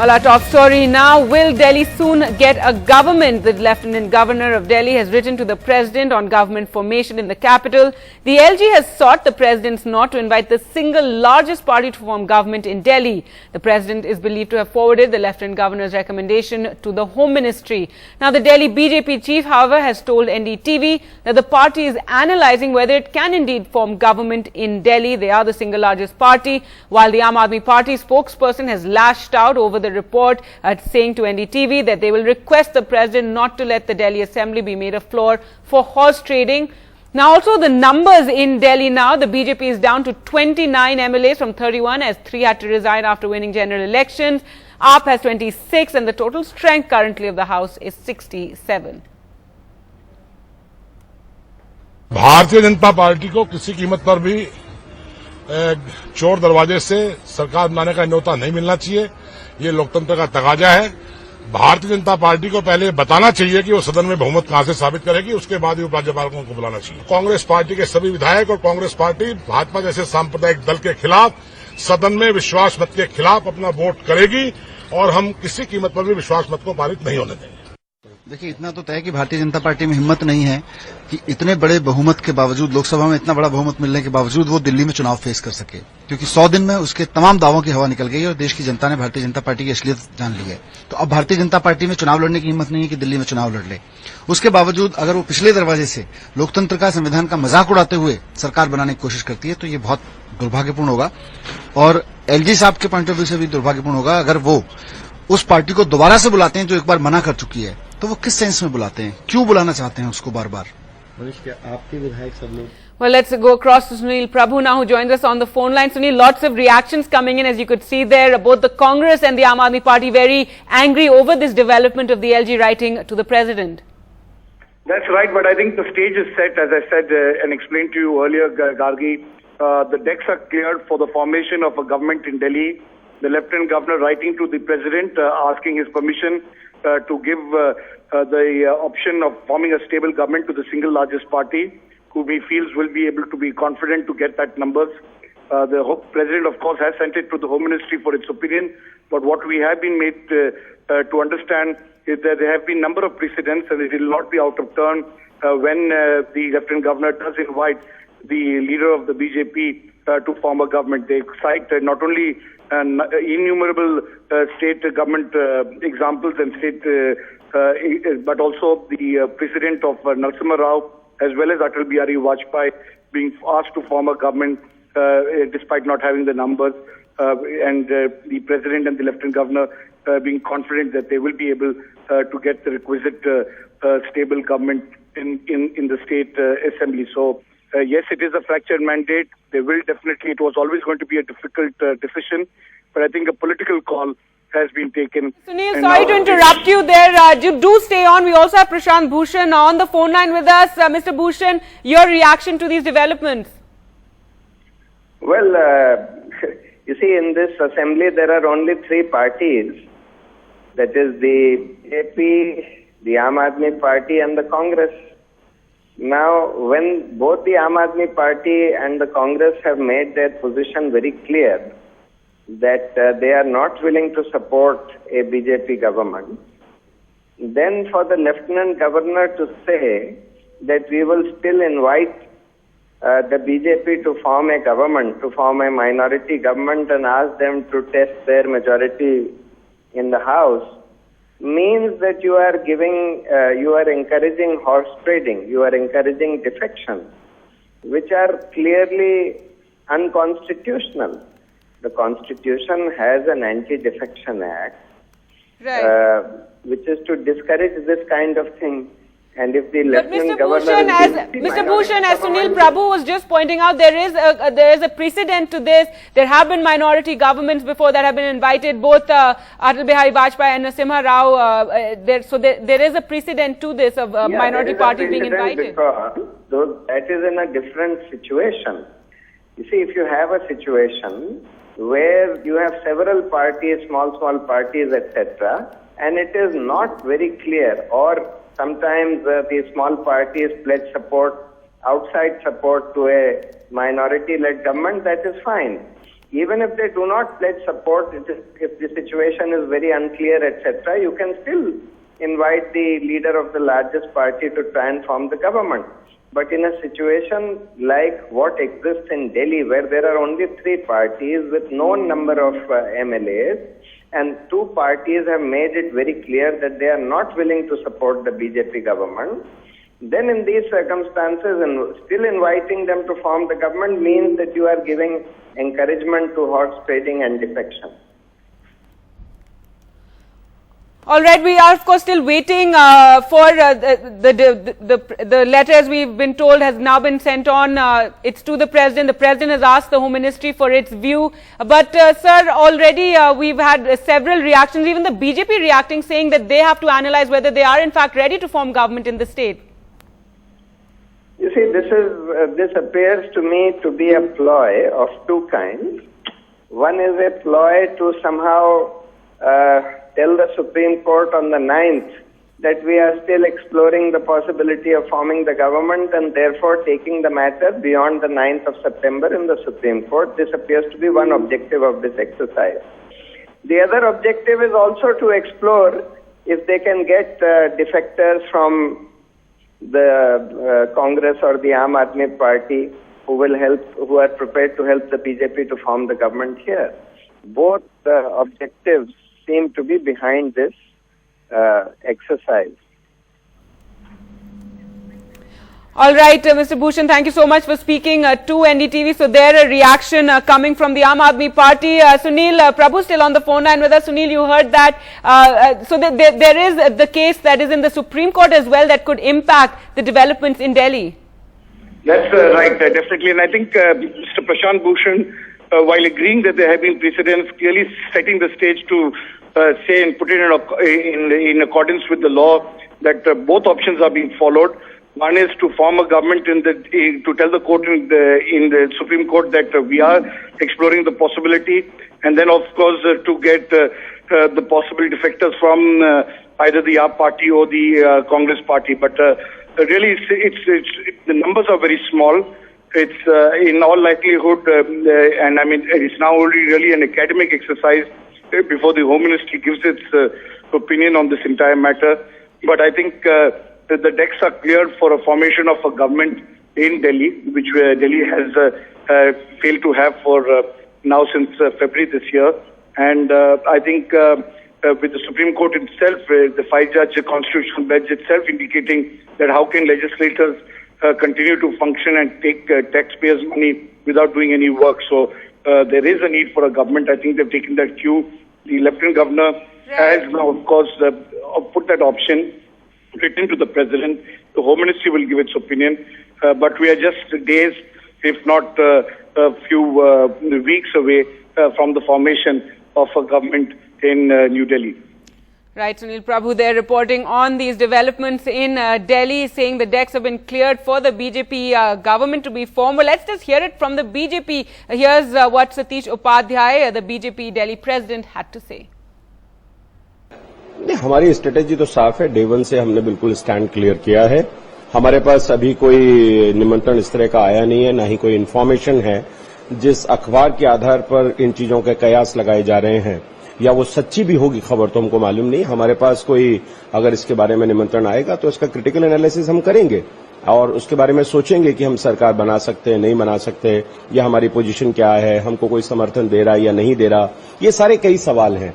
Well, our top story now, will Delhi soon get a government? The Lieutenant Governor of Delhi has written to the President on government formation in the capital. The LG has sought the President not to invite the single largest party to form government in Delhi. The President is believed to have forwarded the Lieutenant Governor's recommendation to the Home Ministry. Now, the Delhi BJP chief, however, has told NDTV that the party is analysing whether it can indeed form government in Delhi. They are the single largest party, while the Aam Aadmi Party spokesperson has lashed out over the report, saying to NDTV that they will request the President not to let the Delhi Assembly be made a floor for horse trading. Now, also the numbers in Delhi now, the BJP is down to 29 MLAs from 31, as 3 had to resign after winning general elections. AAP has 26 and the total strength currently of the House is 67. Bharatiya Janata party को किसी कीमत पर भी चोर दरवाजे से सरकार बनाने का न्योता नहीं मिलना चाहिए। ये लोकतंत्र का तकाजा है। भारतीय जनता पार्टी को पहले बताना चाहिए कि वो सदन में बहुमत कहां से साबित करेगी, उसके बाद ही उपराज्यपालों को बुलाना चाहिए। कांग्रेस पार्टी के सभी विधायक और कांग्रेस पार्टी भाजपा जैसे सांप्रदायिक दल के खिलाफ सदन में विश्वास मत के खिलाफ अपना वोट करेगी और हम किसी कीमत पर भी विश्वास मत को पारित नहीं होने देंगे। देखिए, इतना तो तय है कि भारतीय जनता पार्टी में हिम्मत नहीं है कि इतने बड़े बहुमत के बावजूद, लोकसभा में इतना बड़ा बहुमत मिलने के बावजूद वो दिल्ली में चुनाव फेस कर सके, क्योंकि 100 दिन में उसके तमाम दावों की हवा निकल गई और देश की जनता ने भारतीय जनता पार्टी की असलियत जान ली है। तो अब भारतीय जनता पार्टी में चुनाव लड़ने की हिम्मत नहीं है कि दिल्ली में चुनाव लड़ ले। उसके बावजूद अगर वो पिछले दरवाजे से लोकतंत्र का, संविधान का मजाक उड़ाते हुए सरकार बनाने की कोशिश करती है तो ये बहुत दुर्भाग्यपूर्ण होगा और एलजी साहब के पॉइंट ऑफ व्यू से भी दुर्भाग्यपूर्ण होगा। अगर वो उस पार्टी को दोबारा से बुलाते हैं जो एक बार मना कर चुकी है, तो वो किस सेंस में बुलाते हैं, क्यों बुलाना चाहते हैं उसको बार बार? आपके विधायक सब लोग। Well, let's go across to Sunil Prabhu now, who joins us on the phone line. Sunil, lots of reactions coming in, as you could see there. Both the Congress and the Aam Aadmi Party very angry over this development of the LG writing to the President. That's right, but I think the stage is set, as I said and explained to you earlier, Gargi. The decks are cleared for the formation of a government in Delhi. The Lieutenant Governor writing to the President, asking his permission to give the option of forming a stable government to the single largest party, who he feels will be able to be confident to get that numbers. The President, of course, has sent it to the Home Ministry for its opinion, but what we have been made to understand is that there have been a number of precedents, and it will not be out of turn when the Lieutenant Governor does invite the leader of the BJP to form a government. They cite not only innumerable state government examples and state, but also the precedent of Narasimha Rao as well as Atal Bihari Vajpayee being asked to form a government despite not having the numbers, and the President and the Lieutenant Governor being confident that they will be able to get the requisite stable government in the state assembly. So yes, it is a fractured mandate. They will definitely, it was always going to be a difficult decision, but I think a political call has been taken. Sunil, sorry to interrupt you there. Do stay on. We also have Prashant Bhushan on the phone line with us. Mr. Bhushan, your reaction to these developments? Well, you see, in this assembly there are only 3 parties. That is the BJP, the Aam Aadmi Party and the Congress. Now, when both the Aam Aadmi Party and the Congress have made their position very clear that they are not willing to support a BJP government, then for the Lieutenant Governor to say that we will still invite the BJP to form a government, to form a minority government and ask them to test their majority in the House, means that you are giving, you are encouraging horse trading, you are encouraging defection, which are clearly unconstitutional. The Constitution has an Anti-Defection Act, Right. Which is to discourage this kind of thing. And if the But Lieutenant Mr. Governor... Bhushan, as Sunil Prabhu was just pointing out, there is a precedent to this. There have been minority governments before that have been invited, both Atal Bihari Vajpayee and Narasimha Rao. So there is a precedent to this of minority parties being invited. That is in a different situation. You see, if you have a situation where you have several parties, small parties, etc., and it is not very clear, or sometimes the small parties pledge support, outside support to a minority-led government, that is fine. even if they do not pledge support, if the situation is very unclear, etc., you can still invite the leader of the largest party to try and form the government. But in a situation like what exists in Delhi, where there are only 3 parties with no number of MLAs, and 2 parties have made it very clear that they are not willing to support the BJP government, then in these circumstances, and still inviting them to form the government means that you are giving encouragement to horse trading and defection. All right, we are of course still waiting for the letter, as we've been told, has now been sent on. It's to the president. The president has asked the Home Ministry for its view. But sir, already we've had several reactions, even the BJP reacting, saying that they have to analyze whether they are in fact ready to form government in the state. You see, this appears to me to be a ploy of 2 kinds. One is a ploy to somehow tell the Supreme Court on the 9th that we are still exploring the possibility of forming the government and therefore taking the matter beyond the 9th of September in the Supreme Court. This appears to be one objective of this exercise. The other objective is also to explore if they can get defectors from the Congress or the Aam Aadmi Party who are prepared to help the BJP to form the government here. Both objectives seem to be behind this exercise. All right, Mr. Bhushan, thank you so much for speaking to NDTV. So there a reaction coming from the Aam Aadmi Party. Sunil Prabhu still on the phone line with us. Sunil, you heard that. So there is the case that is in the Supreme Court as well that could impact the developments in Delhi. That's right, definitely. And I think Mr. Prashant Bhushan, while agreeing that there have been precedents, clearly setting the stage to say and put it in accordance with the law that both options are being followed. One is to form a government to tell the court in the Supreme Court that we are exploring the possibility, and then of course to get the possible defectors from either the AAP party or the Congress party. But really, the numbers are very small. It's in all likelihood, and I mean, it's now only really an academic exercise before the Home Ministry gives its opinion on this entire matter. But I think the decks are cleared for a formation of a government in Delhi, which Delhi has failed to have for now since February this year. And I think with the Supreme Court itself, the 5-judge constitutional bench itself indicating that how can legislators continue to function and take taxpayers' money without doing any work. So there is a need for a government. I think they've taken that cue. The Lieutenant Governor has now, of course, put that option written to the President. The Home Ministry will give its opinion. But we are just days, if not a few weeks away from the formation of a government in New Delhi. Right, Sunil Prabhu there reporting on these developments in Delhi, saying the decks have been cleared for the BJP government to be formed. Well, let's just hear it from the BJP. Here's what Satish Upadhyay, the BJP Delhi president, had to say. नहीं, हमारी strategy तो साफ है। Day 1 से हमने बिल्कुल stand clear किया है। हमारे पास अभी कोई निमंत्रण इस तरह का आया नहीं है, ना ही कोई इन्फॉर्मेशन है। जिस अखबार के आधार पर इन चीजों के कयास लगाए जा रहे हैं या वो सच्ची भी होगी खबर तो हमको मालूम नहीं। हमारे पास कोई अगर इसके बारे में निमंत्रण आएगा तो इसका क्रिटिकल एनालिसिस हम करेंगे और उसके बारे में सोचेंगे कि हम सरकार बना सकते हैं, नहीं बना सकते, या हमारी पोजीशन क्या है, हमको कोई समर्थन दे रहा है या नहीं दे रहा। ये सारे कई सवाल हैं।